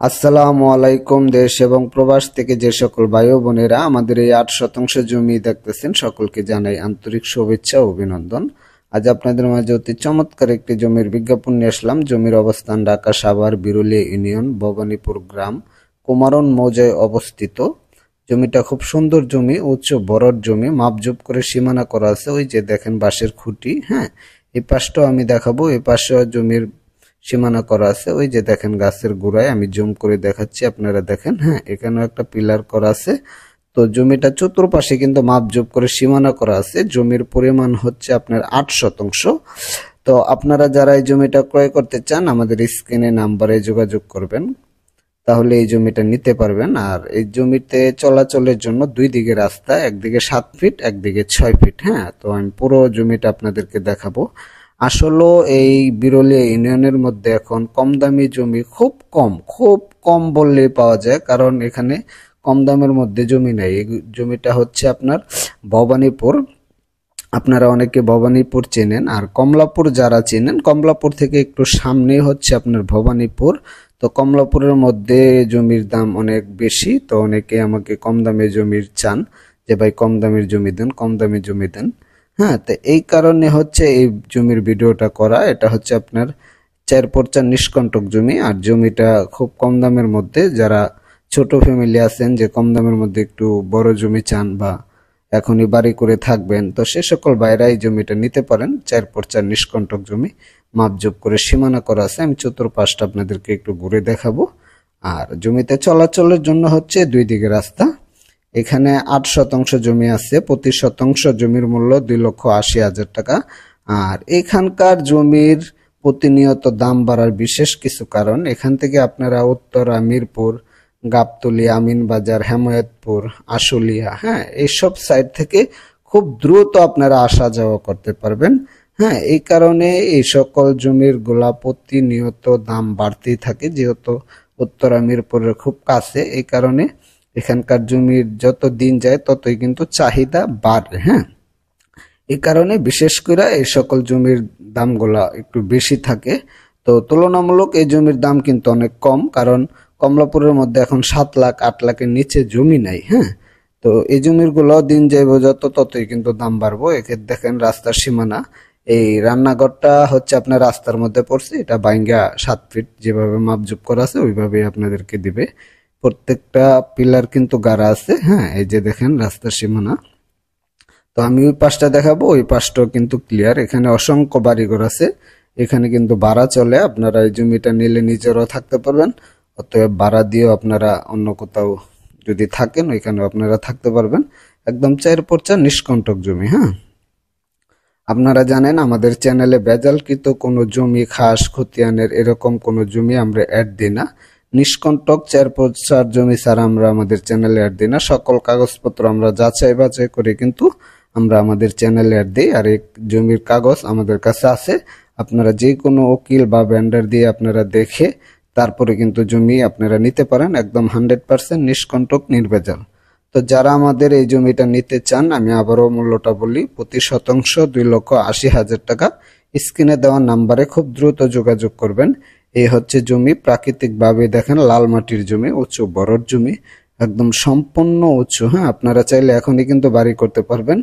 আসসালামু আলাইকুম। দেশ এবং প্রবাস থেকে যে সকল ভাই ও বোনেরা আমাদের এই 8 শতাংশ জমি দেখতেছেন, সকলকে জানাই আন্তরিক শুভেচ্ছা ও অভিনন্দন। আজ আপনাদের মাঝে অতি চমৎকার একটি জমির বিজ্ঞাপন নিয়ে আসলাম। জমির অবস্থান ঢাকা সাভার বিরুলিয়া ইউনিয়ন ভবানীপুর গ্রাম কুমারন মৌজায় অবস্থিত। জমিটা খুব সুন্দর জমি, উচ্চ বড়র জমি, মাপজোপ করে সীমানা করা আছে। ওই যে দেখেন বাঁশের খুঁটি, হ্যাঁ, এই পাশটাও আমি দেখাবো। এই পাশে জমির সীমানা করা আছে। ওই যে দেখেন গাছের গোড়ায় আমি জুম করে দেখাচ্ছি, আপনারা দেখেন, হ্যাঁ, এখানেও একটা পিলার করা আছে। তো জমিটা চতুর্পাশে কিন্তু মাপজোপ করে সীমানা করা আছে। জমির পরিমাণ হচ্ছে আপনার 8 শতাংশ। তো আপনারা যারা এই জমিটা ক্রয় করতে চান আমাদের স্ক্রিনে নাম্বারে যোগাযোগ করবেন, তাহলে এই জমিটা নিতে পারবেন। আর এই জমিতে চলাচলের জন্য দুই দিকে রাস্তা, একদিকে 7 ফিট একদিকে 6 ফিট। হ্যাঁ, তো আমি পুরো জমিটা আপনাদেরকে দেখাবো। আসলে এই বিরলিয়া ইউনিয়নের মধ্যে এখন কম দামি জমি খুব কম বললেই পাওয়া যায়, কারণ এখানে কম দামের মধ্যে জমি নাই। এই জমিটা হচ্ছে আপনার ভবানীপুর। আপনারা অনেকে ভবানীপুর চেনেন, আর কমলাপুর যারা চেনেন, কমলাপুর থেকে একটু সামনে হচ্ছে আপনার ভবানীপুর। তো কমলাপুরের মধ্যে জমির দাম অনেক বেশি, তো অনেকে আমাকে কম দামে জমির চান, যে ভাই কম দামের জমি দেন, কম দামে জমি দেন। হ্যাঁ, তো এই কারণে হচ্ছে এই জমির ভিডিওটা করা। এটা হচ্ছে আপনার 4 পরচার নিষ্কণ্টক জমি, আর জমিটা খুব কম দামের মধ্যে, যারা ছোট ফ্যামিলি আছেন যে কম দামের মধ্যে একটু বড় জমি চান বা এখনই বাড়ি করে থাকবেন, তো সে সকল ভাইরা এই জমিটা নিতে পারেন। 4 পরচার নিষ্কণ্টক জমি, মাপজোপ করে সীমানা করা আছে। আমি চতুর্পাশটা আপনাদেরকে একটু ঘুরে দেখাবো। আর জমিতে চলাচলের জন্য হচ্ছে দুই দিকে রাস্তা। এখানে 8 শতাংশ জমি আছে। প্রতি শতাংশ জমির মূল্য 2,80,000 টাকা। আর এখানকার জমির প্রতিনিয়ত দাম বাড়ার বিশেষ কিছু কারণ। এখান থেকে আপনারা উত্তরা, মিরপুর, গাবতলী, আমিনবাজার, হেমায়েতপুর, আশুলিয়া, হ্যাঁ, এইসব সাইড থেকে খুব দ্রুত আপনারা আসা যাওয়া করতে পারবেন। হ্যাঁ, এই কারণে এই সকল জমির গুলা প্রতিনিয়ত দাম বাড়তেই থাকে, যেহেতু উত্তরা মিরপুরের খুব কাছে। এই কারণে এখানকার জমির যত দিন যায় ততই কিন্তু চাহিদা বাড়ে। হ্যাঁ, এই কারণে বিশেষ করে এই সকল জমির দামগুলা একটু বেশি থাকে। তো তুলনামূলক এই জমির দাম কিন্তু অনেক কম, কারণ কমলাপুরের মধ্যে এখন 7 লাখ 8 লাখের নিচে জমি নাই। হ্যাঁ, তো এই জমির গুলো দিন যাইব যত ততই কিন্তু দাম বাড়বো। একে দেখেন রাস্তার সীমানা, এই রান্নাঘরটা হচ্ছে আপনার রাস্তার মধ্যে পড়ছে। এটা বাইঙ্গা 7 ফিট যেভাবে মাপজোপ করা আছে ওইভাবে আপনাদেরকে দিবে। প্রত্যেকটা পিলার কিন্তু গাড়া আছে। হ্যাঁ, এই যে দেখেন রাস্তার সীমানা। তো আমি ওই পাশটা দেখাবো, ওই পাশটাও কিন্তু ক্লিয়ার। এখানে অসংখ্য বাড়িঘর আছে, এখানে কিন্তু ভাড়া চলে। আপনারা এই জমিটা নিলে নিজেরাও থাকতে পারবেন, অতএব ভাড়া দিয়েও আপনারা অন্য কোথাও যদি থাকেন ওইখানেও আপনারা থাকতে পারবেন। একদম 4 পরচার নিষ্কণ্টক জমি। হ্যাঁ, আপনারা জানেন আমাদের চ্যানেলে ভেজালকৃত কোনো জমি, খাস খতিয়ানের এরকম কোনো জমি আমরা অ্যাড দিই না। নিষ্কণ্টক 4 পরচার জমি ছাড়া আমরা আমাদের চ্যানেলে অ্যাড দিই না। সকল কাগজপত্র আমরা যাচাই বাছাই করে কিন্তু আমরা আমাদের চ্যানেলে অ্যাড দিই। আর এই জমির কাগজ আমাদের কাছে আছে। আপনারা যে কোনো উকিল বা ভেন্ডার দিয়ে আপনারা দেখে তারপরে কিন্তু জমি আপনারা নিতে পারেন, একদম 100% নিষ্কণ্টক নির্ভেজাল। তো যারা আমাদের এই জমিটা নিতে চান, আমি আবারও মূল্যটা বলি, প্রতি শতাংশ 2,80,000 টাকা। স্ক্রিনে দেওয়া নাম্বারে খুব দ্রুত যোগাযোগ করবেন। এই হচ্ছে জমি, প্রাকৃতিকভাবে দেখেন লাল মাটির জমি, উঁচু বড়র জমি, একদম সম্পূর্ণ উঁচু। হ্যাঁ, আপনারা চাইলে এখনই কিন্তু বাড়ি করতে পারবেন।